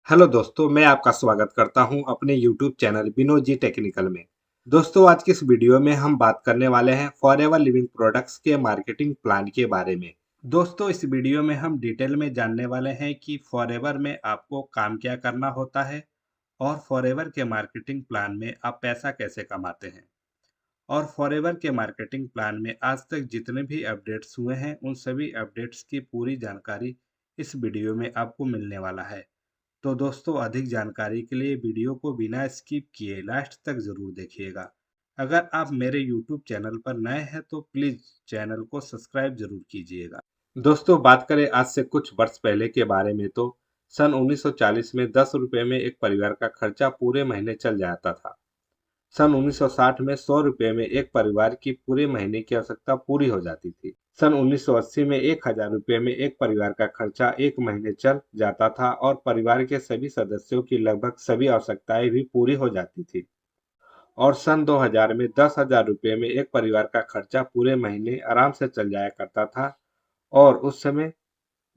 Hello दोस्तों, मैं आपका स्वागत करता हूं अपने YouTube channel Vinod ji technical में। दोस्तों, आज की इस वीडियो में हम बात करने वाले हैं फॉरएवर लिविंग प्रोडक्ट्स के मार्केटिंग प्लान के बारे में। दोस्तों, इस वीडियो में हम डिटेल में जानने वाले हैं कि फॉरएवर में आपको काम क्या करना होता है और फॉरएवर के मार्केटिंग प्लान में आप पैसा कैसे कमाते हैं। और फॉरएवर के मार्केटिंग प्लान में आज तक जितने भी अपडेट्स हुए हैं, उन सभी अपडेट्स की पूरी जानकारी इस वीडियो में आपको मिलने वाला है। तो दोस्तों, अधिक जानकारी के लिए वीडियो को बिना स्किप किए लास्ट तक ज़रूर देखिएगा। अगर आप मेरे यूट्यूब चैनल पर नए हैं तो प्लीज़ चैनल को सब्सक्राइब ज़रूर कीजिएगा। दोस्तों, बात करें आज से कुछ वर्ष पहले के बारे में तो सन 1940 में 10 रुपये में एक परिवार का खर्चा पूरे महीने चल जाता था। सन 1960 में 100 रुपये में एक परिवार की पूरे महीने की आवश्यकता पूरी हो जाती थी। सन 1980 में 1000 रुपये में एक परिवार का खर्चा एक महीने चल जाता था और परिवार के सभी सदस्यों की लगभग सभी आवश्यकताएं भी पूरी हो जाती थी। और सन 2000 में 10,000 रुपये में एक परिवार का खर्चा पूरे महीने आराम से चल जाया करता था और उस समय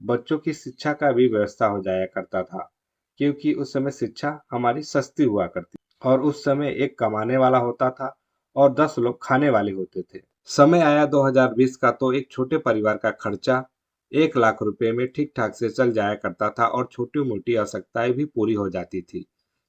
बच्चों की शिक्षा का भी व्यवस्था हो जाया करता था, क्योंकि उस समय शिक्षा हमारी सस्ती हुआ करती और उस समय एक कमाने वाला होता था और 10 लोग खाने वाले होते थे। समय आया 2020 का तो एक छोटे परिवार का खर्चा 1 लाख रुपए में ठीक ठाक से चल जाया करता था और छोटी मोटी आवश्यकताएं भी पूरी हो जाती थी।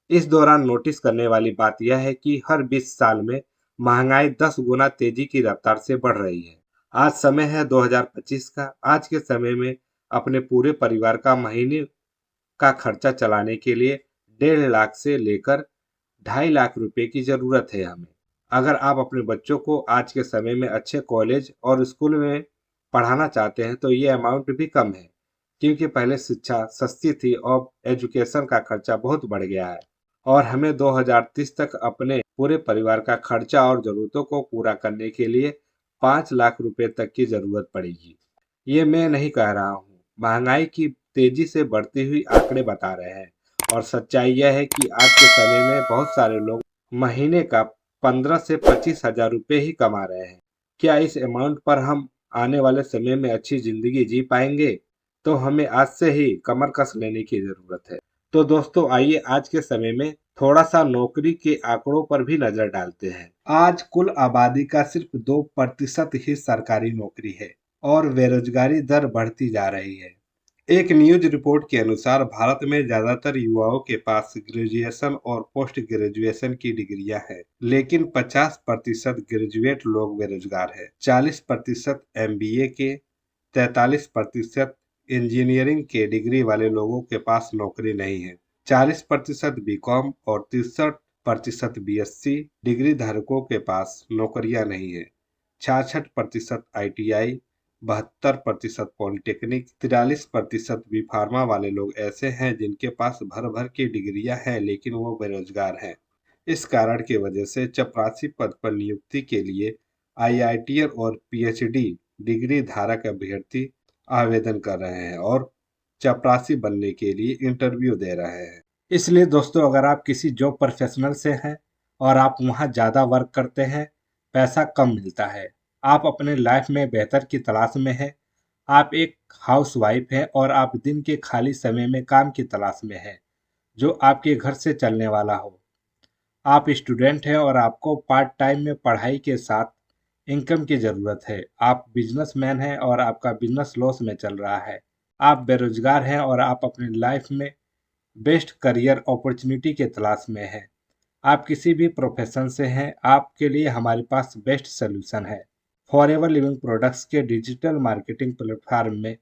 इस दौरान नोटिस करने वाली बात यह है कि हर 20 साल में महंगाई 10 गुना तेजी की रफ्तार से बढ़ रही है। आज समय है 2025 का। आज के समय में अपने पूरे परिवार का महीने का खर्चा चलाने के लिए 1.5 लाख से लेकर 2.5 लाख रुपए की जरूरत है हमें। अगर आप अपने बच्चों को आज के समय में अच्छे कॉलेज और स्कूल में पढ़ाना चाहते हैं तो ये अमाउंट भी कम है, क्योंकि पहले शिक्षा सस्ती थी और एजुकेशन का खर्चा बहुत बढ़ गया है और हमें 2030 तक अपने पूरे परिवार का खर्चा और जरूरतों को पूरा करने के लिए 5 लाख रुपए तक की जरूरत पड़ेगी। ये मैं नहीं कह रहा हूँ, महंगाई की तेजी से बढ़ती हुई आंकड़े बता रहे हैं। और सच्चाई यह है कि आज के समय में बहुत सारे लोग महीने का 15 से 25 हजार रुपये ही कमा रहे हैं। क्या इस अमाउंट पर हम आने वाले समय में अच्छी जिंदगी जी पाएंगे? तो हमें आज से ही कमर कस लेने की जरूरत है। तो दोस्तों, आइए आज के समय में थोड़ा सा नौकरी के आंकड़ों पर भी नजर डालते हैं। आज कुल आबादी का सिर्फ 2% ही सरकारी नौकरी है और बेरोजगारी दर बढ़ती जा रही है। एक न्यूज रिपोर्ट के अनुसार भारत में ज्यादातर युवाओं के पास ग्रेजुएशन और पोस्ट ग्रेजुएशन की डिग्रियां हैं, लेकिन 50% ग्रेजुएट लोग बेरोजगार हैं। 40% एमबीए के, 43% इंजीनियरिंग के डिग्री वाले लोगों के पास नौकरी नहीं है। 40% बीकॉम और 63% बीएससी डिग्री धारकों के पास नौकरियां नहीं है। 66% आईटीआई, 72% पॉलिटेक्निक, 43% बी फार्मा वाले लोग ऐसे हैं जिनके पास भर भर की डिग्रियां हैं लेकिन वो बेरोजगार हैं। इस कारण की वजह से चपरासी पद पर नियुक्ति के लिए आईआईटीएन और पीएचडी डिग्री धारक अभ्यर्थी आवेदन कर रहे हैं और चपरासी बनने के लिए इंटरव्यू दे रहे हैं। इसलिए दोस्तों, अगर आप किसी जॉब प्रोफेशनल से हैं और आप वहां ज़्यादा वर्क करते हैं, पैसा कम मिलता है, आप अपने लाइफ में बेहतर की तलाश में हैं, आप एक हाउसवाइफ हैं और आप दिन के खाली समय में काम की तलाश में हैं जो आपके घर से चलने वाला हो, आप स्टूडेंट हैं और आपको पार्ट टाइम में पढ़ाई के साथ इनकम की ज़रूरत है, आप बिजनेसमैन हैं और आपका बिजनेस लॉस में चल रहा है, आप बेरोजगार हैं और आप अपनी लाइफ में बेस्ट करियर अपॉर्चुनिटी के तलाश में हैं, आप किसी भी प्रोफेशन से हैं, आपके लिए हमारे पास बेस्ट सोल्यूशन है। फॉरएवर लिविंग प्रोडक्ट्स के डिजिटल मार्केटिंग प्लेटफॉर्म में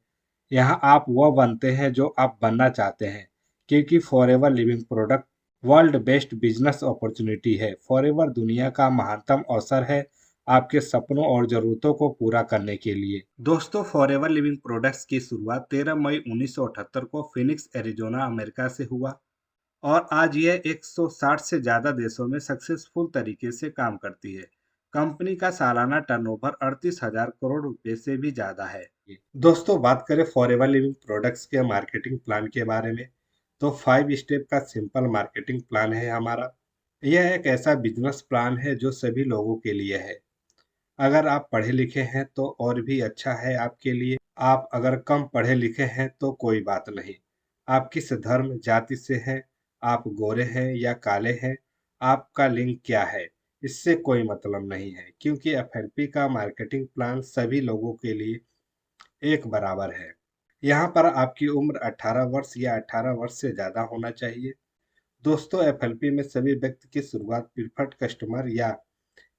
यहाँ आप वह बनते हैं जो आप बनना चाहते हैं, क्योंकि forever living product world best business opportunity है। फॉरएवर दुनिया का महानतम अवसर है आपके सपनों और जरूरतों को पूरा करने के लिए। दोस्तों, फॉरएवर लिविंग प्रोडक्ट्स की शुरुआत 13 मई 1978 को फिनिक्स एरिजोना अमेरिका से हुआ और आज यह 160 से ज़्यादा देशों में सक्सेसफुल तरीके से काम करती है। कंपनी का सालाना टर्नओवर 38,000 करोड़ रुपए से भी ज़्यादा है। दोस्तों, बात करें फॉरएवर लिविंग प्रोडक्ट्स के मार्केटिंग प्लान के बारे में तो 5 स्टेप का सिंपल मार्केटिंग प्लान है हमारा। यह एक ऐसा बिजनेस प्लान है जो सभी लोगों के लिए है। अगर आप पढ़े लिखे हैं तो और भी अच्छा है आपके लिए। आप अगर कम पढ़े लिखे हैं तो कोई बात नहीं। आप किस धर्म जाति से हैं, आप गोरे हैं या काले हैं, आपका लिंग क्या है, इससे कोई मतलब नहीं है, क्योंकि एफएलपी का मार्केटिंग प्लान सभी लोगों के लिए एक बराबर है। यहाँ पर आपकी उम्र 18 वर्ष या 18 वर्ष से ज़्यादा होना चाहिए। दोस्तों, एफएलपी में सभी व्यक्ति की शुरुआत प्रीफर्ड कस्टमर या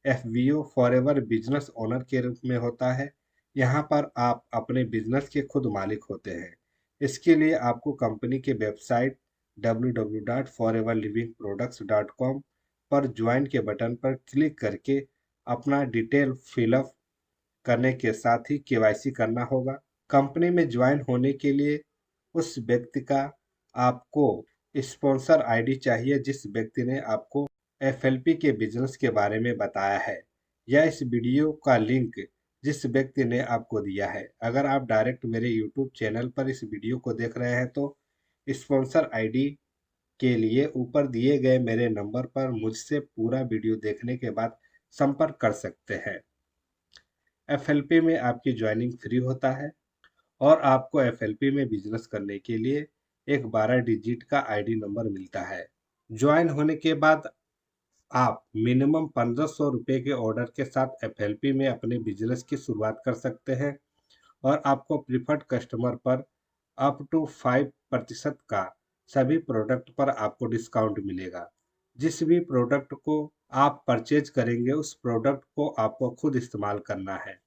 एफवीओ फॉरएवर बिजनेस ओनर के रूप में होता है। यहाँ पर आप अपने बिजनेस के खुद मालिक होते हैं। इसके लिए आपको कंपनी के वेबसाइट www.foreverlivingproducts.com पर ज्वाइन के बटन पर क्लिक करके अपना डिटेल फिलअप करने के साथ ही केवाईसी करना होगा। कंपनी में ज्वाइन होने के लिए उस व्यक्ति का आपको स्पॉन्सर आईडी चाहिए जिस व्यक्ति ने आपको एफएलपी के बिजनेस के बारे में बताया है, या इस वीडियो का लिंक जिस व्यक्ति ने आपको दिया है। अगर आप डायरेक्ट मेरे यूट्यूब चैनल पर इस वीडियो को देख रहे हैं तो स्पॉन्सर आईडी के लिए ऊपर दिए गए मेरे नंबर पर मुझसे पूरा वीडियो देखने के बाद संपर्क कर सकते हैं। एफएलपी में आपकी ज्वाइनिंग फ्री होता है और आपको एफएलपी में बिजनेस करने के लिए एक 12 डिजिट का आईडी नंबर मिलता है। ज्वाइन होने के बाद आप मिनिमम 1500 रुपये के ऑर्डर के साथ एफएलपी में अपने बिजनेस की शुरुआत कर सकते हैं और आपको प्रीफर्ड कस्टमर पर अप टू 5% का सभी प्रोडक्ट पर आपको डिस्काउंट मिलेगा। जिस भी प्रोडक्ट को आप परचेज करेंगे उस प्रोडक्ट को आपको खुद इस्तेमाल करना है।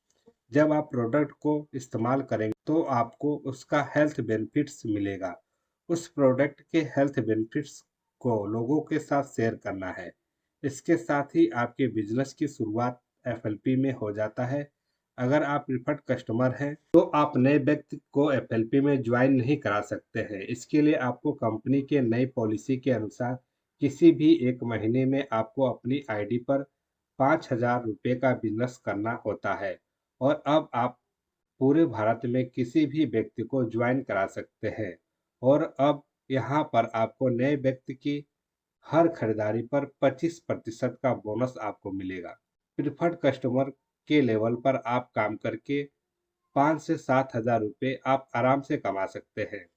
जब आप प्रोडक्ट को इस्तेमाल करेंगे तो आपको उसका हेल्थ बेनिफिट्स मिलेगा। उस प्रोडक्ट के हेल्थ बेनिफिट्स को लोगों के साथ शेयर करना है। इसके साथ ही आपके बिजनेस की शुरुआत एफएलपी में हो जाता है। अगर आप प्रीफर्ड कस्टमर हैं तो आप नए व्यक्ति को एफएलपी में ज्वाइन नहीं करा सकते हैं। इसके लिए आपको कंपनी के नई पॉलिसी के अनुसार किसी भी एक महीने में आपको अपनी आईडी पर 5,000 रुपये का बिजनेस करना होता है और अब आप पूरे भारत में किसी भी व्यक्ति को ज्वाइन करा सकते हैं। और अब यहाँ पर आपको नए व्यक्ति की हर खरीदारी पर 25% का बोनस आपको मिलेगा। प्रीफर्ड कस्टमर के लेवल पर आप काम करके 5 से 7,000 रुपये आप आराम से कमा सकते हैं।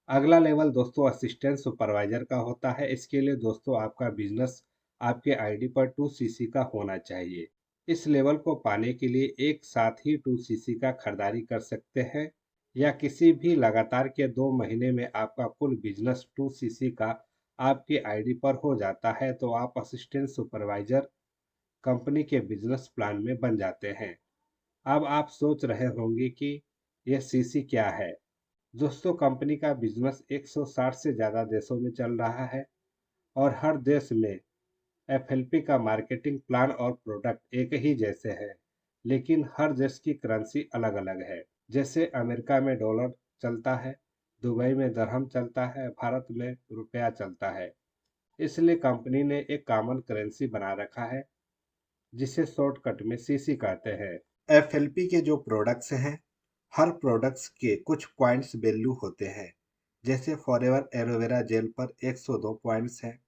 अगला लेवल दोस्तों असिस्टेंट सुपरवाइजर का होता है। इसके लिए दोस्तों आपका बिजनेस आपके आईडी पर 2cc का होना चाहिए। इस लेवल को पाने के लिए एक साथ ही 2cc का खरीदारी कर सकते हैं या किसी भी लगातार के 2 महीने में आपका कुल बिजनेस 2cc का आपकी आईडी पर हो जाता है तो आप असिस्टेंट सुपरवाइजर कंपनी के बिजनेस प्लान में बन जाते हैं। अब आप सोच रहे होंगे कि यह सीसी क्या है। दोस्तों, कंपनी का बिजनेस 160 से ज़्यादा देशों में चल रहा है और हर देश में एफएलपी का मार्केटिंग प्लान और प्रोडक्ट एक ही जैसे हैं, लेकिन हर देश की करेंसी अलग-अलग है। जैसे अमेरिका में डॉलर चलता है, दुबई में दरहम चलता है, भारत में रुपया चलता है। इसलिए कंपनी ने एक कॉमन करेंसी बना रखा है जिसे शॉर्टकट में सीसी कहते हैं। एफएलपी के जो प्रोडक्ट्स हैं, हर प्रोडक्ट्स के कुछ पॉइंट्स वैल्यू होते हैं। जैसे फॉरएवर एलोवेरा जेल पर 102 पॉइंट्स हैं,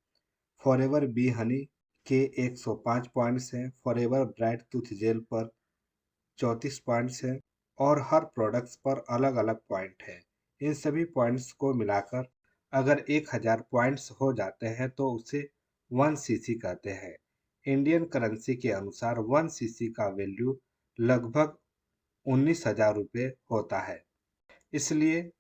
फॉरएवर बी हनी के 105 पॉइंट्स हैं, फॉरएवर ब्राइट टूथ जेल पर 34 पॉइंट्स हैं और हर प्रोडक्ट्स पर अलग अलग पॉइंट है। इन सभी पॉइंट्स को मिलाकर अगर 1000 पॉइंट्स हो जाते हैं तो उसे 1cc कहते हैं। इंडियन करेंसी के अनुसार 1cc का वैल्यू लगभग 19,000 रुपये होता है। इसलिए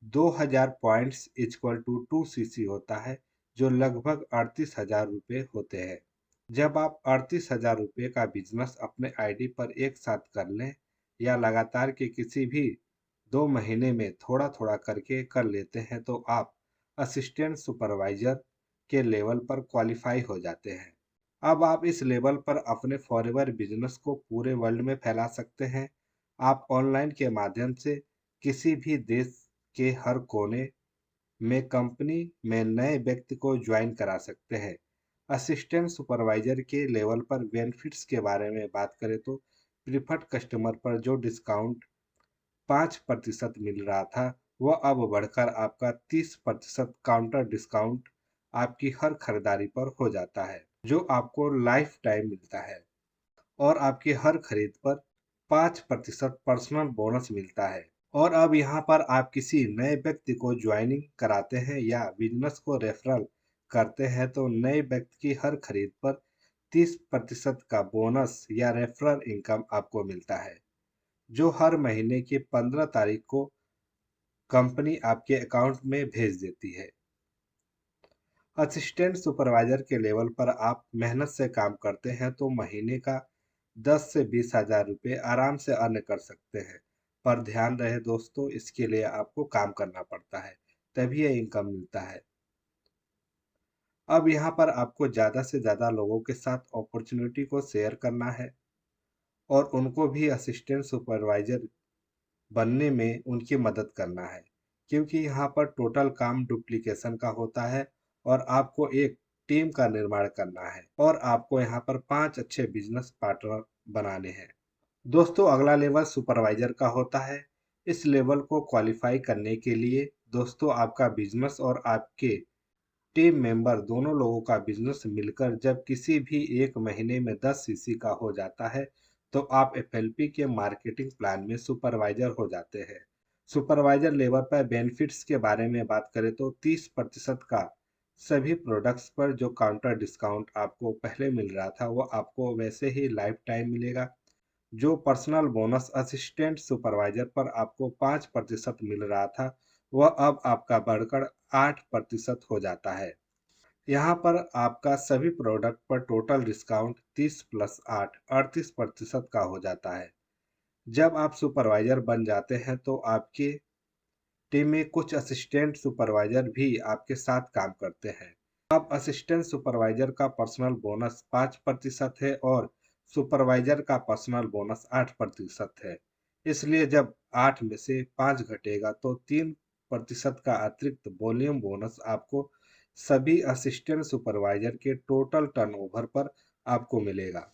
2000 पॉइंट्स इक्वल टू 2cc होता है जो लगभग 38,000 रुपये होते हैं। जब आप 38,000 रुपये का बिजनेस अपने आईडी पर एक साथ कर लें या लगातार के किसी भी 2 महीने में थोड़ा थोड़ा करके कर लेते हैं तो आप असिस्टेंट सुपरवाइजर के लेवल पर क्वालिफाई हो जाते हैं। अब आप इस लेवल पर अपने फॉरएवर बिजनेस को पूरे वर्ल्ड में फैला सकते हैं। आप ऑनलाइन के माध्यम से किसी भी देश के हर कोने में कंपनी में नए व्यक्ति को ज्वाइन करा सकते हैं। असिस्टेंट सुपरवाइजर के लेवल पर बेनिफिट्स के बारे में बात करें तो प्रीफर्ड कस्टमर पर जो डिस्काउंट 5% मिल रहा था वह अब बढ़कर आपका 30% काउंटर डिस्काउंट आपकी हर खरीदारी पर हो जाता है, जो आपको लाइफ टाइम मिलता है और आपकी हर खरीद पर 5% पर्सनल बोनस मिलता है। और अब यहाँ पर आप किसी नए व्यक्ति को ज्वाइनिंग कराते हैं या बिजनेस को रेफरल करते हैं तो नए व्यक्ति की हर खरीद पर 30% का बोनस या रेफरल इनकम आपको मिलता है, जो हर महीने की 15 तारीख को कंपनी आपके अकाउंट में भेज देती है। असिस्टेंट सुपरवाइजर के लेवल पर आप मेहनत से काम करते हैं तो महीने का 10 से 20 हज़ार रुपये आराम से अर्न कर सकते हैं। पर ध्यान रहे दोस्तों, इसके लिए आपको काम करना पड़ता है, तभी ये इनकम मिलता है। अब यहाँ पर आपको ज़्यादा से ज़्यादा लोगों के साथ अपॉर्चुनिटी को शेयर करना है और उनको भी असिस्टेंट सुपरवाइजर बनने में उनकी मदद करना है, क्योंकि यहाँ पर टोटल काम डुप्लीकेशन का होता है और आपको एक टीम का निर्माण करना है और आपको यहाँ पर 5 अच्छे बिजनेस पार्टनर बनाने हैं। दोस्तों, अगला लेवल सुपरवाइजर का होता है। इस लेवल को क्वालिफाई करने के लिए दोस्तों आपका बिजनेस और आपके टीम मेंबर दोनों लोगों का बिजनेस मिलकर जब किसी भी एक महीने में 10 सीसी का हो जाता है तो आप एफएलपी के मार्केटिंग प्लान में सुपरवाइजर हो जाते हैं। सुपरवाइजर लेवल पर बेनिफिट्स के बारे में बात करें तो 30% का सभी प्रोडक्ट्स पर जो काउंटर डिस्काउंट आपको पहले मिल रहा था वो आपको वैसे ही लाइफ टाइम मिलेगा। जो पर्सनल बोनस असिस्टेंट सुपरवाइजर पर आपको 5% मिल रहा था वह अब आपका बढ़कर 8% हो जाता है। यहाँ पर आपका सभी प्रोडक्ट पर टोटल डिस्काउंट 30 प्लस 8 38% का हो जाता है। जब आप सुपरवाइजर बन जाते हैं तो आपके टीम में कुछ असिस्टेंट सुपरवाइजर भी आपके साथ काम करते हैं। अब असिस्टेंट सुपरवाइजर का पर्सनल बोनस 5% है और सुपरवाइजर का पर्सनल बोनस 8% है। इसलिए जब 8 में से 5 घटेगा तो 3% का अतिरिक्त वॉल्यूम बोनस आपको सभी असिस्टेंट सुपरवाइजर के टोटल टर्नओवर पर आपको मिलेगा।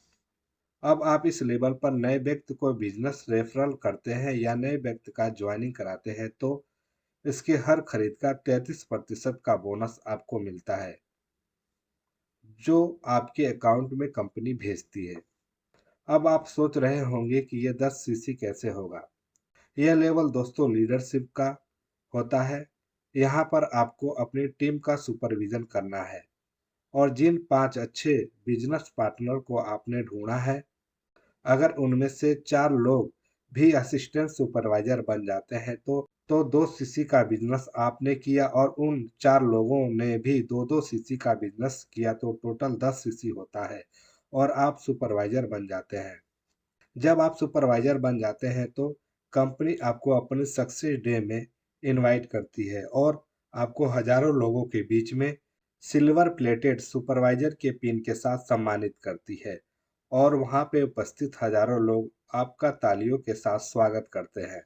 अब आप इस लेवल पर नए व्यक्ति को बिजनेस रेफरल करते हैं या नए व्यक्ति का ज्वाइनिंग कराते हैं तो इसके हर खरीद का 33% का बोनस आपको मिलता है, जो आपके अकाउंट में कंपनी भेजती है। अब आप सोच रहे होंगे कि ये 10 सीसी कैसे होगा। यह लेवल दोस्तों लीडरशिप का होता है। यहाँ पर आपको अपनी टीम का सुपरविजन करना है और जिन 5 अच्छे बिजनेस पार्टनर को आपने ढूंढा है, अगर उनमें से 4 लोग भी असिस्टेंट सुपरवाइजर बन जाते हैं तो 2 सीसी का बिजनेस आपने किया और उन 4 लोगों ने भी 2-2 सीसी का बिजनेस किया तो टोटल 10 सीसी होता है और आप सुपरवाइजर बन जाते हैं। जब आप सुपरवाइजर बन जाते हैं तो कंपनी आपको अपने सक्सेस डे में इनवाइट करती है और आपको हजारों लोगों के बीच में सिल्वर प्लेटेड सुपरवाइजर के पिन के साथ सम्मानित करती है और वहां पे उपस्थित हजारों लोग आपका तालियों के साथ स्वागत करते हैं।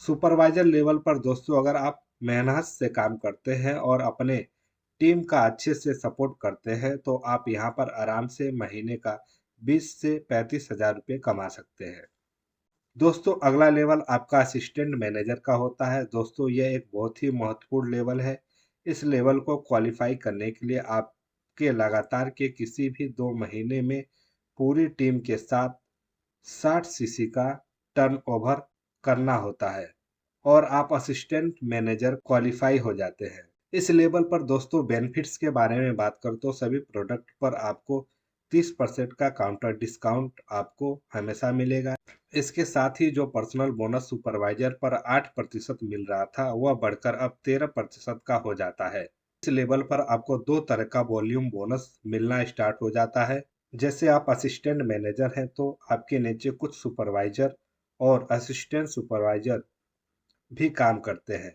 सुपरवाइजर लेवल पर दोस्तों अगर आप मेहनत से काम करते हैं और अपने टीम का अच्छे से सपोर्ट करते हैं तो आप यहाँ पर आराम से महीने का 20 से 35 हज़ार रुपये कमा सकते हैं। दोस्तों, अगला लेवल आपका असिस्टेंट मैनेजर का होता है। दोस्तों, यह एक बहुत ही महत्वपूर्ण लेवल है। इस लेवल को क्वालिफाई करने के लिए आपके लगातार के किसी भी 2 महीने में पूरी टीम के साथ 60 सीसी का टर्नओवर करना होता है और आप असिस्टेंट मैनेजर क्वालिफाई हो जाते हैं। इस लेवल पर दोस्तों बेनिफिट्स के बारे में बात करूँ तो सभी प्रोडक्ट पर आपको 30% का काउंटर डिस्काउंट आपको हमेशा मिलेगा। इसके साथ ही जो पर्सनल बोनस सुपरवाइजर पर 8% मिल रहा था वह बढ़कर अब 13% का हो जाता है। इस लेवल पर आपको 2 तरह का वॉल्यूम बोनस मिलना स्टार्ट हो जाता है। जैसे आप असिस्टेंट मैनेजर हैं तो आपके नीचे कुछ सुपरवाइजर और असिस्टेंट सुपरवाइजर भी काम करते हैं।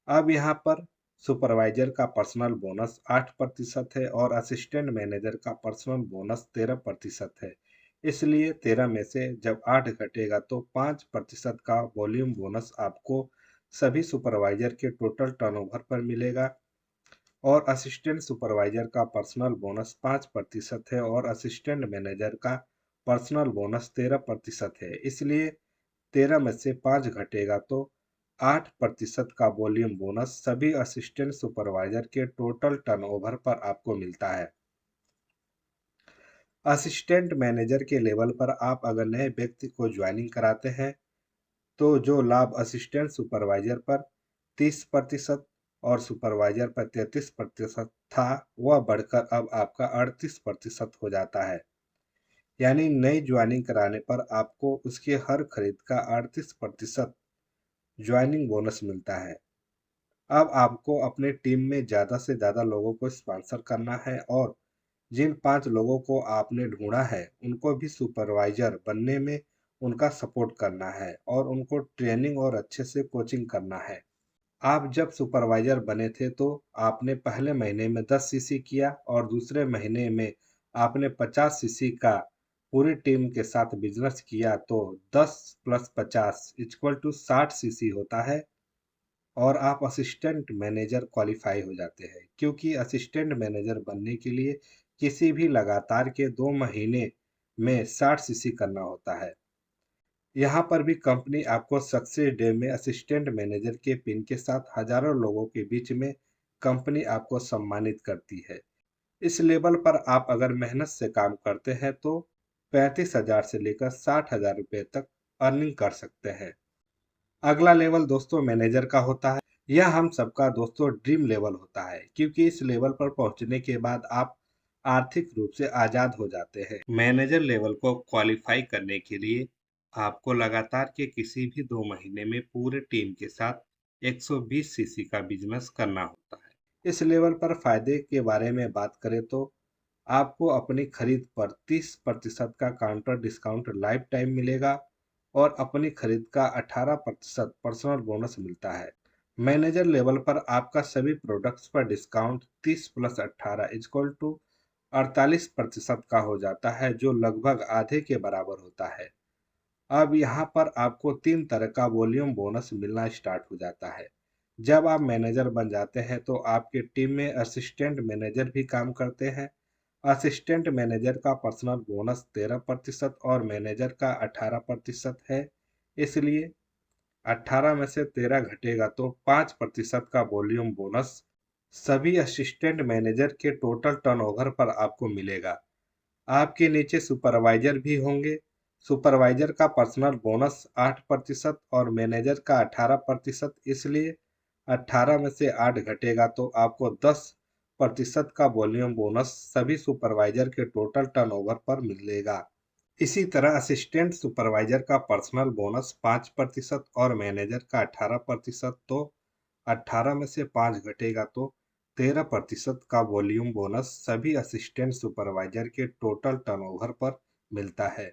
अब यहाँ पर सुपरवाइजर का पर्सनल बोनस 8% है और असिस्टेंट मैनेजर का पर्सनल बोनस 13% है। इसलिए 13 में से जब 8 घटेगा तो 5% का वॉल्यूम बोनस आपको सभी सुपरवाइजर के टोटल टर्नओवर पर मिलेगा और असिस्टेंट सुपरवाइजर का पर्सनल बोनस 5% है और असिस्टेंट मैनेजर का पर्सनल बोनस 13% है। इसलिए 13 में से 5 घटेगा तो 8% का वॉल्यूम बोनस सभी असिस्टेंट सुपरवाइजर के टोटल टर्नओवर पर आपको मिलता है। असिस्टेंट मैनेजर के लेवल पर आप अगर नए व्यक्ति को ज्वाइनिंग कराते हैं तो जो लाभ असिस्टेंट सुपरवाइजर पर 30% और सुपरवाइजर पर 33% था, वह बढ़कर अब आपका 38% हो जाता है। यानी नई ज्वाइनिंग कराने पर आपको उसके हर खरीद का 38% ज्वाइनिंग बोनस मिलता है। अब आपको अपने टीम में ज़्यादा से ज़्यादा लोगों को स्पॉन्सर करना है और जिन 5 लोगों को आपने ढूँढा है, उनको भी सुपरवाइज़र बनने में उनका सपोर्ट करना है और उनको ट्रेनिंग और अच्छे से कोचिंग करना है। आप जब सुपरवाइज़र बने थे तो आपने पहले महीने में 10 सीसी किया और दूसरे महीने में आपने 50 सीसी का पूरी टीम के साथ बिज़नेस किया, तो 10 + 50 = 60 सीसी होता है और आप असिस्टेंट मैनेजर क्वालिफाई हो जाते हैं, क्योंकि असिस्टेंट मैनेजर बनने के लिए किसी भी लगातार के 2 महीने में 60 सीसी करना होता है। यहाँ पर भी कंपनी आपको सक्सेस डे में असिस्टेंट मैनेजर के पिन के साथ हजारों लोगों के बीच में कंपनी आपको सम्मानित करती है। इस लेवल पर आप अगर मेहनत से काम करते हैं तो 35,000 से लेकर 60,000 रुपये तक अर्निंग कर सकते हैं। अगला लेवल दोस्तों मैनेजर का होता है। यह हम सबका दोस्तों ड्रीम लेवल होता है, क्योंकि इस लेवल पर पहुंचने के बाद आप आर्थिक रूप से आजाद हो जाते हैं। मैनेजर लेवल को क्वालिफाई करने के लिए आपको लगातार के किसी भी 2 महीने में पूरे टीम के साथ 120 सीसी का बिजनेस करना होता है। इस लेवल पर फायदे के बारे में बात करें तो आपको अपनी खरीद पर 30% का काउंटर डिस्काउंट लाइफ टाइम मिलेगा और अपनी खरीद का 18% पर्सनल बोनस मिलता है। मैनेजर लेवल पर आपका सभी प्रोडक्ट्स पर डिस्काउंट 30 + 18 = 48% का हो जाता है, जो लगभग आधे के बराबर होता है। अब यहाँ पर आपको 3 तरह का वॉल्यूम बोनस मिलना स्टार्ट हो जाता है। जब आप मैनेजर बन जाते हैं तो आपकी टीम में असिस्टेंट मैनेजर भी काम करते हैं। असिस्टेंट मैनेजर का पर्सनल बोनस 13% और मैनेजर का 18% है। इसलिए 18 में से 13 घटेगा तो 5% का वॉल्यूम बोनस सभी असिस्टेंट मैनेजर के टोटल टर्नओवर पर आपको मिलेगा। आपके नीचे सुपरवाइजर भी होंगे। सुपरवाइजर का पर्सनल बोनस 8% और मैनेजर का 18%, इसलिए 18 में से 8 घटेगा तो आपको 10% का वॉल्यूम बोनस सभी सुपरवाइजर के टोटल टर्नओवर पर मिलेगा। इसी तरह असिस्टेंट सुपरवाइजर का पर्सनल बोनस 5% और मैनेजर का 18%, तो 18 में से 5 घटेगा तो 13% का वॉल्यूम बोनस सभी असिस्टेंट सुपरवाइजर के टोटल टर्नओवर पर मिलता है।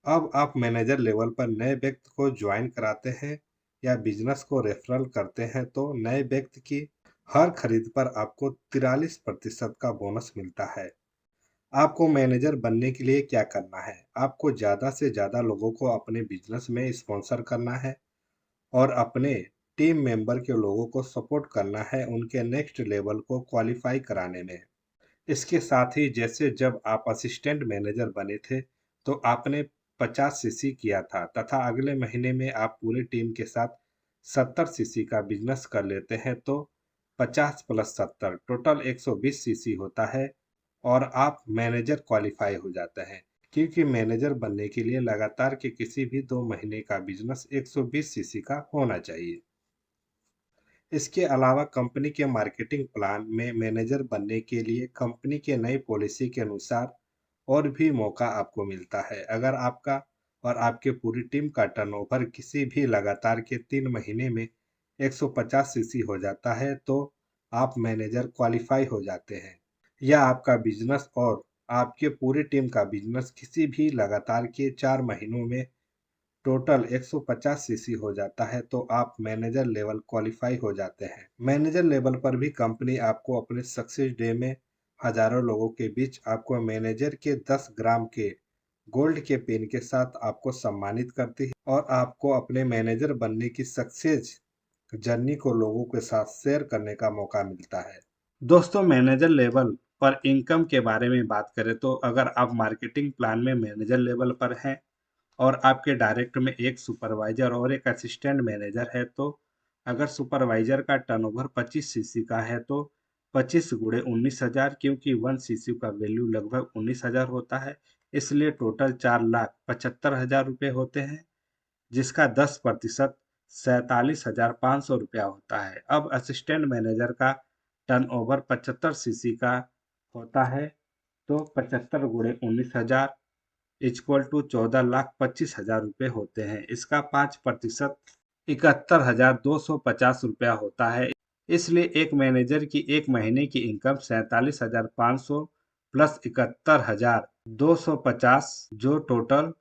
अब आप मैनेजर लेवल पर नए व्यक्ति को ज्वाइन कराते हैं या बिजनेस को रेफरल करते हैं तो नए व्यक्ति की हर खरीद पर आपको 43% का बोनस मिलता है। आपको मैनेजर बनने के लिए क्या करना है? आपको ज़्यादा से ज़्यादा लोगों को अपने बिजनेस में स्पॉन्सर करना है और अपने टीम मेंबर के लोगों को सपोर्ट करना है उनके नेक्स्ट लेवल को क्वालिफाई कराने में। इसके साथ ही जैसे जब आप असिस्टेंट मैनेजर बने थे तो आपने 50 सीसी किया था तथा अगले महीने में आप पूरी टीम के साथ 70 सीसी का बिजनेस कर लेते हैं, तो 50 + 70 टोटल 120 सीसी होता है और आप मैनेजर क्वालिफाई हो जाते हैं, क्योंकि मैनेजर बनने के लिए लगातार के किसी भी 2 महीने का बिजनेस 120 सीसी का होना चाहिए। इसके अलावा कंपनी के मार्केटिंग प्लान में मैनेजर बनने के लिए कंपनी के नई पॉलिसी के अनुसार और भी मौका आपको मिलता है। अगर आपका और आपके पूरी टीम का टर्नओवर किसी भी लगातार के 3 महीने में 150 सीसी हो जाता है तो आप मैनेजर क्वालिफाई हो जाते हैं। या आपका बिजनेस और आपके पूरी टीम का बिजनेस किसी भी लगातार के 4 महीनों में टोटल 150 सीसी हो जाता है तो आप मैनेजर लेवल क्वालिफाई हो जाते हैं। मैनेजर लेवल पर भी कंपनी आपको अपने सक्सेस डे में हजारों लोगों के बीच आपको मैनेजर के 10 ग्राम के गोल्ड के पेन के साथ आपको सम्मानित करती है और आपको अपने मैनेजर बनने की सक्सेस जर्नी को लोगों के साथ शेयर करने का मौका मिलता है। दोस्तों मैनेजर लेवल पर इनकम के बारे में बात करें तो अगर आप मार्केटिंग प्लान में मैनेजर लेवल पर हैं और आपके डायरेक्ट में एक सुपरवाइजर और एक असिस्टेंट मैनेजर है, तो अगर सुपरवाइजर का टर्नओवर 25 सीसी का है तो 25 गुणे 19,000, क्योंकि 1 सीसी का वैल्यू लगभग 19,000 होता है, इसलिए टोटल 4,75,000 रुपये होते हैं। जिसका 10% 47,500 रुपया होता है। अब असिस्टेंट मैनेजर का टर्नओवर 75 सीसी का होता है, तो 75 गुणे 19,000 इक्वल टू 14,25,000 रुपये होते हैं। इसका 5% 71,250 रुपया होता है। इसलिए एक मैनेजर की एक महीने की इनकम 47,500 प्लस 71,250 जो टोटल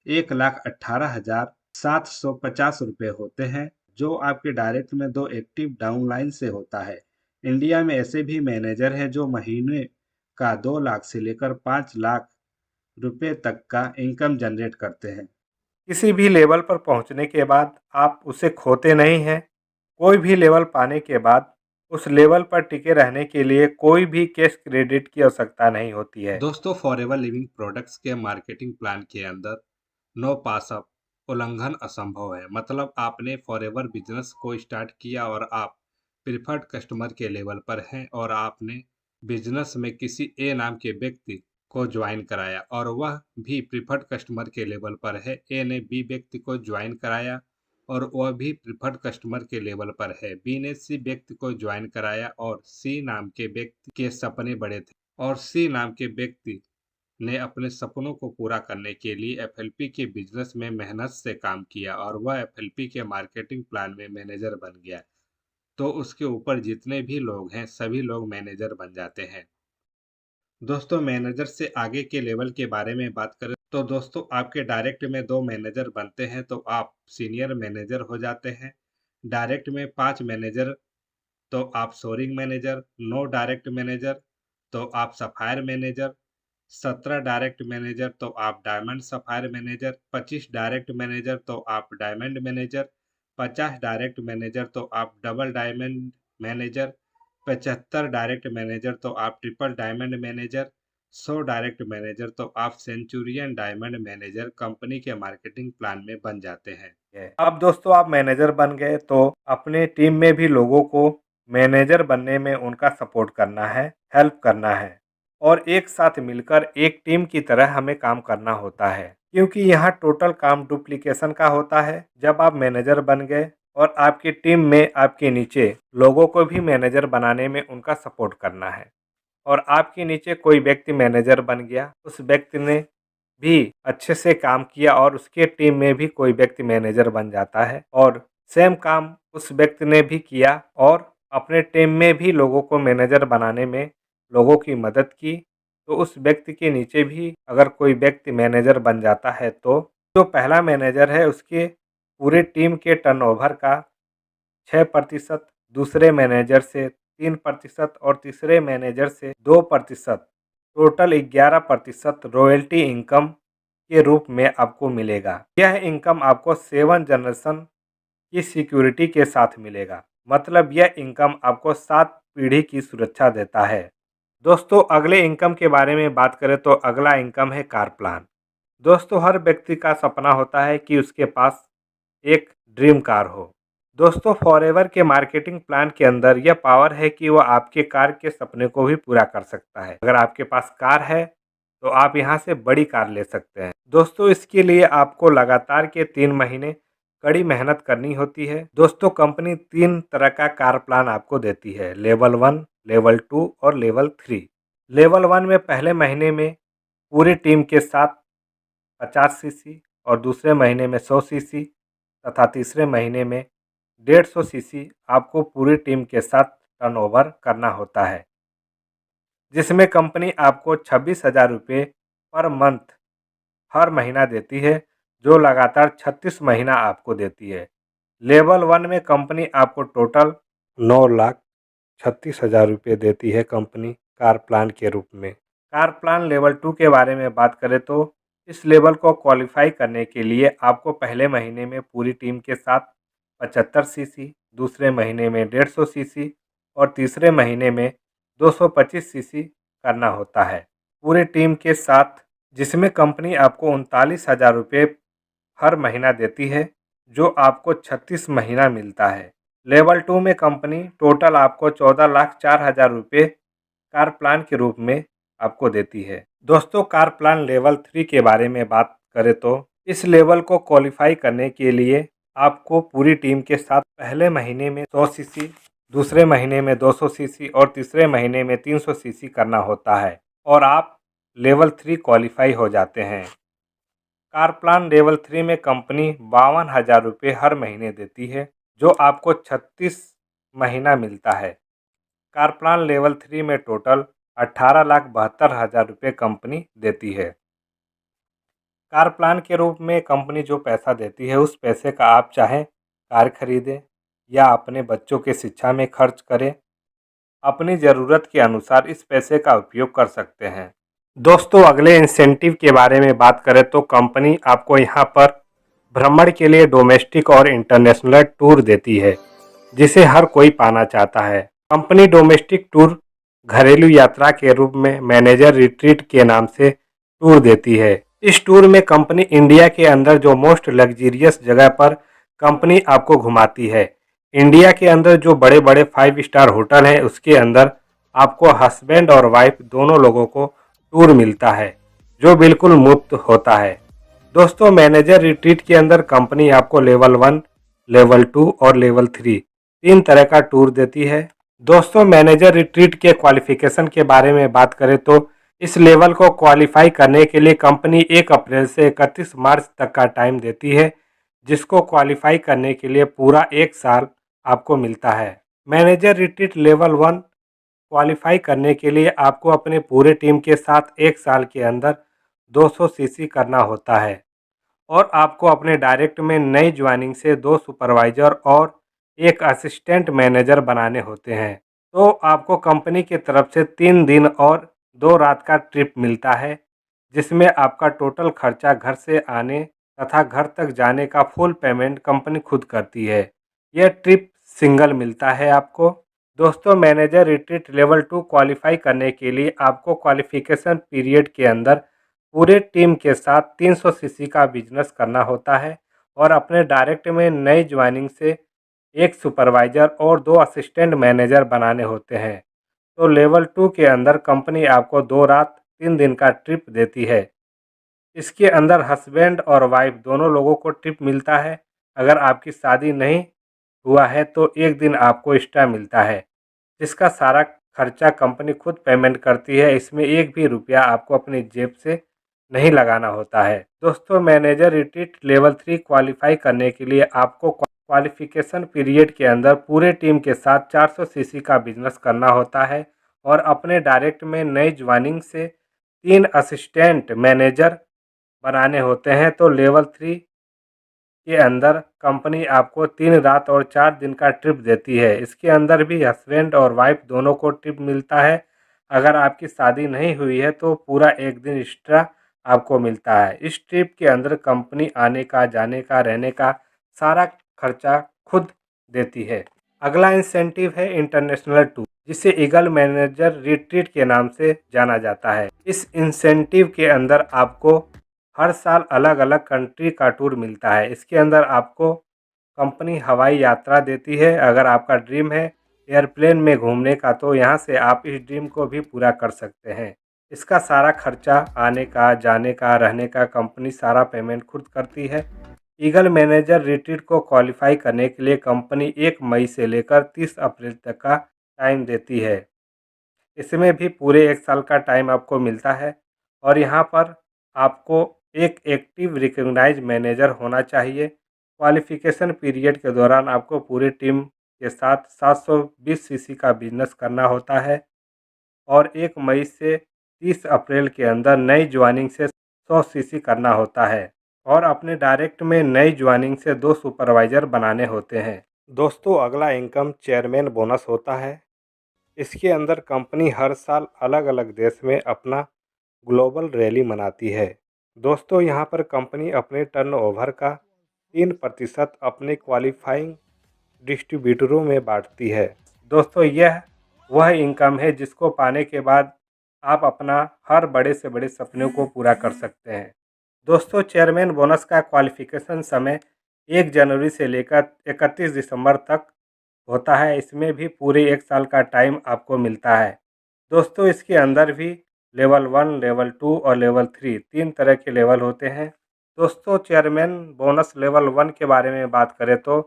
1,18,750 रुपये होते हैं, जो आपके डायरेक्ट में दो एक्टिव डाउनलाइन से होता है। इंडिया में ऐसे भी मैनेजर हैं जो महीने का 2 लाख से लेकर 5 लाख रुपए तक का इनकम जनरेट करते हैं। किसी भी लेवल पर पहुंचने के बाद आप उसे खोते नहीं हैं। कोई भी लेवल पाने के बाद उस लेवल पर टिके रहने के लिए कोई भी कैश क्रेडिट की आवश्यकता नहीं होती है। दोस्तों, फॉरएवर लिविंग प्रोडक्ट्स के मार्केटिंग प्लान के अंदर नो पास अप उल्लंघन असंभव है। मतलब आपने फॉरएवर बिजनेस को स्टार्ट किया और आप प्रिफर्ड कस्टमर के लेवल पर हैं और आपने बिजनेस में किसी ए नाम के व्यक्ति को ज्वाइन कराया और वह भी प्रिफर्ड कस्टमर के लेवल पर है। ए ने बी व्यक्ति को ज्वाइन कराया और वह भी प्रिफर्ड कस्टमर के लेवल पर है। बी ने सी व्यक्ति को ज्वाइन कराया और सी नाम के व्यक्ति के सपने बड़े थे और सी नाम के व्यक्ति ने अपने सपनों को पूरा करने के लिए एफएलपी के बिजनेस में मेहनत से काम किया और वह एफएलपी के मार्केटिंग प्लान में मैनेजर बन गया, तो उसके ऊपर जितने भी लोग हैं सभी लोग मैनेजर बन जाते हैं। दोस्तों, मैनेजर से आगे के लेवल के बारे में बात करें तो दोस्तों, आपके डायरेक्ट में 2 मैनेजर बनते हैं तो आप सीनियर मैनेजर हो जाते हैं। डायरेक्ट में 5 मैनेजर तो आप सोरिंग मैनेजर, 9 डायरेक्ट मैनेजर तो आप सफायर मैनेजर, 17 डायरेक्ट मैनेजर तो आप diamond sapphire manager, 25 direct manager तो आप डायमंड मैनेजर, 50 डायरेक्ट मैनेजर तो आप double diamond manager, 75 direct manager तो आप triple diamond manager, 100 direct manager तो आप सेंचुरियन डायमंड मैनेजर कंपनी के मार्केटिंग प्लान में बन जाते हैं। अब दोस्तों आप मैनेजर बन गए तो अपने टीम में भी लोगों को मैनेजर बनने में उनका सपोर्ट करना है, हेल्प करना है और एक साथ मिलकर एक टीम की तरह हमें काम करना होता है, क्योंकि यहाँ टोटल काम डुप्लीकेशन का होता है। जब आप मैनेजर बन गए और आपकी टीम में आपके नीचे लोगों को भी मैनेजर बनाने में उनका सपोर्ट करना है और आपके नीचे कोई व्यक्ति मैनेजर बन गया, उस व्यक्ति ने भी अच्छे से काम किया और उसके टीम में भी कोई व्यक्ति मैनेजर बन जाता है और सेम काम उस व्यक्ति ने भी किया और अपने टीम में भी लोगों को मैनेजर बनाने में लोगों की मदद की, तो उस व्यक्ति के नीचे भी अगर कोई व्यक्ति मैनेजर बन जाता है तो जो पहला मैनेजर है उसके पूरे टीम के टर्नओवर का 6%, दूसरे मैनेजर से 3% और तीसरे मैनेजर से 2%, टोटल 11% रॉयल्टी इनकम के रूप में आपको मिलेगा। यह इनकम आपको 7 जनरेशन की सिक्योरिटी के साथ मिलेगा। मतलब यह इनकम आपको 7 पीढ़ी की सुरक्षा देता है। दोस्तों अगले इनकम के बारे में बात करें तो अगला इनकम है कार प्लान। दोस्तों हर व्यक्ति का सपना होता है कि उसके पास एक ड्रीम कार हो। दोस्तों फॉरएवर के मार्केटिंग प्लान के अंदर यह पावर है कि वह आपके कार के सपने को भी पूरा कर सकता है। अगर आपके पास कार है तो आप यहां से बड़ी कार ले सकते हैं। दोस्तों इसके लिए आपको लगातार के 3 महीने कड़ी मेहनत करनी होती है। दोस्तों कंपनी 3 तरह का कार प्लान आपको देती है, लेवल 1, लेवल 2 और लेवल 3। लेवल 1 में पहले महीने में पूरी टीम के साथ 50 सीसी और दूसरे महीने में 100 सीसी तथा तीसरे महीने में 150 सीसी आपको पूरी टीम के साथ टर्नओवर करना होता है, जिसमें कंपनी आपको 26,000 रुपये पर मंथ हर महीना देती है, जो लगातार 36 महीना आपको देती है। लेवल 1 में कंपनी आपको टोटल 9,36,000 रुपये देती है कंपनी कार प्लान के रूप में। कार प्लान लेवल 2 के बारे में बात करें तो इस लेवल को क्वालिफाई करने के लिए आपको पहले महीने में पूरी टीम के साथ 75 सीसी, दूसरे महीने में 150 सीसी और तीसरे महीने में 225 सीसी करना होता है पूरी टीम के साथ, जिसमें कंपनी आपको 39,000 रुपये हर महीना देती है, जो आपको 36 महीना मिलता है। लेवल 2 में कंपनी टोटल आपको 14,04,000 रुपये कार प्लान के रूप में आपको देती है। दोस्तों कार प्लान लेवल 3 के बारे में बात करें तो इस लेवल को क्वालिफाई करने के लिए आपको पूरी टीम के साथ पहले महीने में 100 सीसी, दूसरे महीने में 200 सीसी और तीसरे महीने में 300 सीसी करना होता है और आप लेवल 3 क्वालिफाई हो जाते हैं। कार प्लान लेवल 3 में कंपनी 52,000 रुपये हर महीने देती है, जो आपको 36 महीना मिलता है। कार प्लान लेवल 3 में टोटल 18,72,000 रुपये कंपनी देती है। कार प्लान के रूप में कंपनी जो पैसा देती है, उस पैसे का आप चाहें कार खरीदें या अपने बच्चों की शिक्षा में खर्च करें, अपनी ज़रूरत के अनुसार इस पैसे का उपयोग कर सकते हैं। दोस्तों, अगले इंसेंटिव के बारे में बात करें तो कंपनी आपको यहाँ पर भ्रमण के लिए डोमेस्टिक और इंटरनेशनल टूर देती है, जिसे हर कोई पाना चाहता है। कंपनी डोमेस्टिक टूर घरेलू यात्रा के रूप में मैनेजर रिट्रीट के नाम से टूर देती है। इस टूर में कंपनी इंडिया के अंदर जो मोस्ट लग्जरियस जगह पर कंपनी आपको घुमाती है। इंडिया के अंदर जो बड़े बड़े 5 स्टार होटल हैं, उसके अंदर आपको हस्बैंड और वाइफ दोनों लोगों को टूर मिलता है, जो बिल्कुल मुफ्त होता है। दोस्तों, मैनेजर रिट्रीट के अंदर कंपनी आपको लेवल 1, लेवल 2 और लेवल 3 तीन तरह का टूर देती है। दोस्तों, मैनेजर रिट्रीट के क्वालिफिकेशन के बारे में बात करें तो इस लेवल को क्वालिफाई करने के लिए कंपनी 1 अप्रैल से 31 मार्च तक का टाइम देती है, जिसको क्वालिफाई करने के लिए पूरा 1 साल आपको मिलता है। मैनेजर रिट्रीट लेवल 1 क्वालिफाई करने के लिए आपको अपने पूरे टीम के साथ 1 साल के अंदर 200 सीसी करना होता है और आपको अपने डायरेक्ट में नई ज्वाइनिंग से 2 सुपरवाइजर और 1 असिस्टेंट मैनेजर बनाने होते हैं। तो आपको कंपनी की तरफ से 3 दिन और 2 रात का ट्रिप मिलता है, जिसमें आपका टोटल खर्चा घर से आने तथा घर तक जाने का फुल पेमेंट कंपनी खुद करती है। यह ट्रिप सिंगल मिलता है आपको। दोस्तों, मैनेजर रिट्रीट लेवल 2 क्वालिफाई करने के लिए आपको क्वालिफिकेशन पीरियड के अंदर पूरे टीम के साथ 300 सीसी का बिजनेस करना होता है और अपने डायरेक्ट में नई ज्वाइनिंग से 1 सुपरवाइजर और 2 असिस्टेंट मैनेजर बनाने होते हैं। तो लेवल 2 के अंदर कंपनी आपको 2 रात 3 दिन का ट्रिप देती है। इसके अंदर हस्बैंड और वाइफ दोनों लोगों को ट्रिप मिलता है। अगर आपकी शादी नहीं हुआ है तो 1 दिन आपको एक्स्ट्रा मिलता है, जिसका सारा खर्चा कंपनी खुद पेमेंट करती है। इसमें 1 भी रुपया आपको अपनी जेब से नहीं लगाना होता है। दोस्तों, मैनेजर रिट्रीट लेवल 3 क्वालिफाई करने के लिए आपको क्वालिफिकेशन पीरियड के अंदर पूरे टीम के साथ 400 सीसी का बिजनेस करना होता है और अपने डायरेक्ट में नई ज्वाइनिंग से 3 असिस्टेंट मैनेजर बनाने होते हैं। तो लेवल 3 के अंदर कंपनी आपको 3 रात और 4 दिन का ट्रिप देती है। इसके अंदर भी हस्बैंड और वाइफ दोनों को ट्रिप मिलता है। अगर आपकी शादी नहीं हुई है तो पूरा 1 दिन एक्स्ट्रा आपको मिलता है। इस ट्रिप के अंदर कंपनी आने का, जाने का, रहने का सारा खर्चा खुद देती है। अगला इंसेंटिव है इंटरनेशनल टूर, जिसे ईगल मैनेजर रिट्रीट के नाम से जाना जाता है। इस इंसेंटिव के अंदर आपको हर साल अलग अलग कंट्री का टूर मिलता है। इसके अंदर आपको कंपनी हवाई यात्रा देती है। अगर आपका ड्रीम है एयरप्लेन में घूमने का, तो यहाँ से आप इस ड्रीम को भी पूरा कर सकते हैं। इसका सारा खर्चा आने का, जाने का, रहने का कंपनी सारा पेमेंट खुद करती है। ईगल मैनेजर रिट्रीट को क्वालिफाई करने के लिए कंपनी 1 मई से लेकर 30 अप्रैल तक का टाइम देती है। इसमें भी पूरे 1 साल का टाइम आपको मिलता है और यहाँ पर आपको एक एक्टिव रिकॉग्नाइज्ड मैनेजर होना चाहिए। क्वालिफिकेशन पीरियड के दौरान आपको पूरी टीम के साथ 720 सीसी का बिजनेस करना होता है और 1 मई से 30 अप्रैल के अंदर नई ज्वाइनिंग से 100 सीसी करना होता है और अपने डायरेक्ट में नई ज्वाइनिंग से 2 सुपरवाइजर बनाने होते हैं। दोस्तों, अगला इनकम चेयरमैन बोनस होता है। इसके अंदर कंपनी हर साल अलग अलग देश में अपना ग्लोबल रैली मनाती है। दोस्तों, यहाँ पर कंपनी अपने टर्नओवर का 3% अपने क्वालिफाइंग डिस्ट्रीब्यूटरों में बांटती है। दोस्तों, यह वह इनकम है जिसको पाने के बाद आप अपना हर बड़े से बड़े सपने को पूरा कर सकते हैं। दोस्तों, चेयरमैन बोनस का क्वालिफिकेशन समय 1 जनवरी से लेकर 31 दिसंबर तक होता है। इसमें भी पूरे 1 साल का टाइम आपको मिलता है। दोस्तों, इसके अंदर भी लेवल 1, लेवल 2 और लेवल 3 तीन तरह के लेवल होते हैं। दोस्तों, चेयरमैन बोनस लेवल 1 के बारे में बात करें तो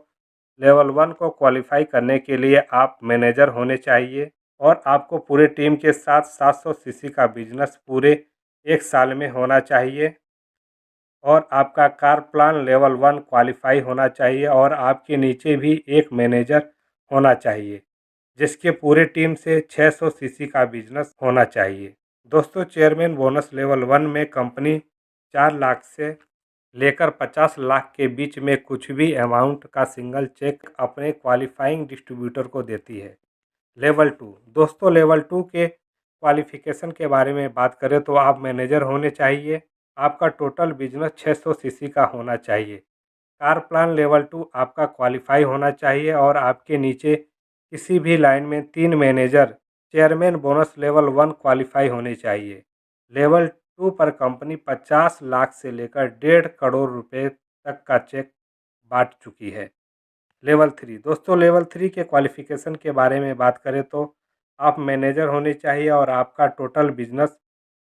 लेवल 1 को क्वालिफाई करने के लिए आप मैनेजर होने चाहिए और आपको पूरे टीम के साथ 700 सीसी का बिजनेस पूरे 1 साल में होना चाहिए और आपका कार प्लान लेवल 1 क्वालिफाई होना चाहिए और आपके नीचे भी एक मैनेजर होना चाहिए जिसके पूरे टीम से 600 सीसी का बिजनेस होना चाहिए। दोस्तों, चेयरमैन बोनस लेवल 1 में कंपनी 4 लाख से लेकर 50 लाख के बीच में कुछ भी अमाउंट का सिंगल चेक अपने क्वालिफाइंग डिस्ट्रीब्यूटर को देती है। लेवल 2, दोस्तों लेवल 2 के क्वालिफिकेशन के बारे में बात करें तो आप मैनेजर होने चाहिए। आपका टोटल बिजनेस 600 सीसी का होना चाहिए। कार प्लान लेवल 2 आपका क्वालिफाई होना चाहिए और आपके नीचे किसी भी लाइन में 3 manager chairman bonus level 1 qualify होने चाहिए। लेवल 2 पर कंपनी 50 लाख से लेकर 1.5 करोड़ रुपए तक का चेक बांट चुकी है। लेवल 3, दोस्तों लेवल 3 के क्वालिफिकेशन के बारे में बात करें तो आप मैनेजर होने चाहिए और आपका टोटल बिजनेस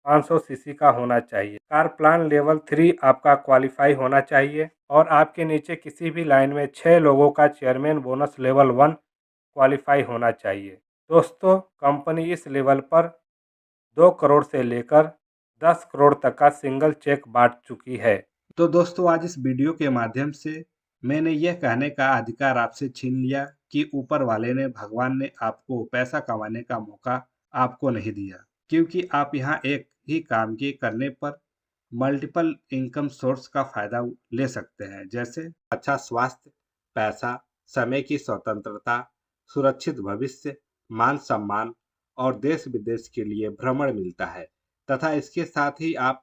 500 सीसी का होना चाहिए। कार प्लान लेवल 3 आपका क्वालिफाई होना चाहिए और आपके नीचे किसी भी लाइन में 6 लोगों का चेयरमैन बोनस लेवल 1 क्वालिफाई होना चाहिए। दोस्तों, कंपनी इस लेवल पर 2 करोड़ से लेकर 10 करोड़ तक का सिंगल चेक बांट चुकी है। तो दोस्तों आज इस वीडियो के माध्यम से मैंने यह कहने का अधिकार आपसे छीन लिया कि ऊपर वाले ने भगवान ने आपको पैसा कमाने का मौका आपको नहीं दिया, क्योंकि आप यहाँ एक ही काम के करने पर मल्टीपल इनकम सोर्स का फायदा ले सकते हैं, जैसे अच्छा स्वास्थ्य, पैसा, समय की स्वतंत्रता, सुरक्षित भविष्य, मान सम्मान और देश विदेश के लिए भ्रमण मिलता है। तथा इसके साथ ही आप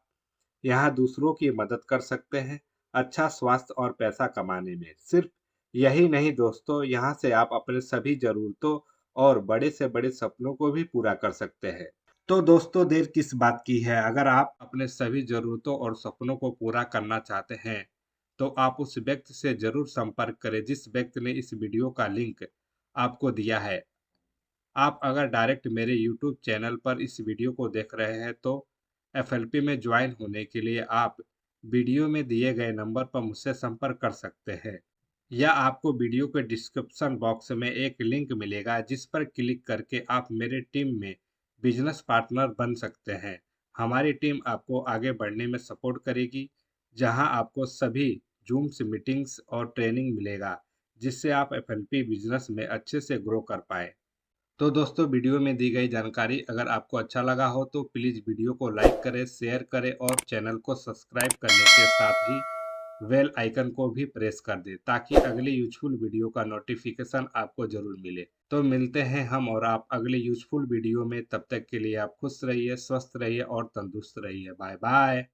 यहाँ दूसरों की मदद कर सकते हैं अच्छा स्वास्थ्य और पैसा कमाने में। सिर्फ यही नहीं दोस्तों, यहाँ से आप अपने सभी ज़रूरतों और बड़े से बड़े सपनों को भी पूरा कर सकते हैं। तो दोस्तों देर किस बात की है, अगर आप अपने सभी ज़रूरतों और सपनों को पूरा करना चाहते हैं, तो आप उस व्यक्ति से ज़रूर संपर्क करें जिस व्यक्ति ने इस वीडियो का लिंक आपको दिया है। आप अगर डायरेक्ट मेरे यूट्यूब चैनल पर इस वीडियो को देख रहे हैं तो एफएलपी में ज्वाइन होने के लिए आप वीडियो में दिए गए नंबर पर मुझसे संपर्क कर सकते हैं या आपको वीडियो के डिस्क्रिप्शन बॉक्स में एक लिंक मिलेगा जिस पर क्लिक करके आप मेरे टीम में बिजनेस पार्टनर बन सकते हैं। हमारी टीम आपको आगे बढ़ने में सपोर्ट करेगी, जहां आपको सभी जूम्स मीटिंग्स और ट्रेनिंग मिलेगा जिससे आप एफएलपी बिजनेस में अच्छे से ग्रो कर पाए। तो दोस्तों वीडियो में दी गई जानकारी अगर आपको अच्छा लगा हो तो प्लीज़ वीडियो को लाइक करें, शेयर करें और चैनल को सब्सक्राइब करने के साथ ही बेल आइकन को भी प्रेस कर दें ताकि अगली यूजफुल वीडियो का नोटिफिकेशन आपको ज़रूर मिले। तो मिलते हैं हम और आप अगले यूजफुल वीडियो में, तब तक के लिए आप खुश रहिए, स्वस्थ रहिए और तंदुरुस्त रहिए। Bye bye.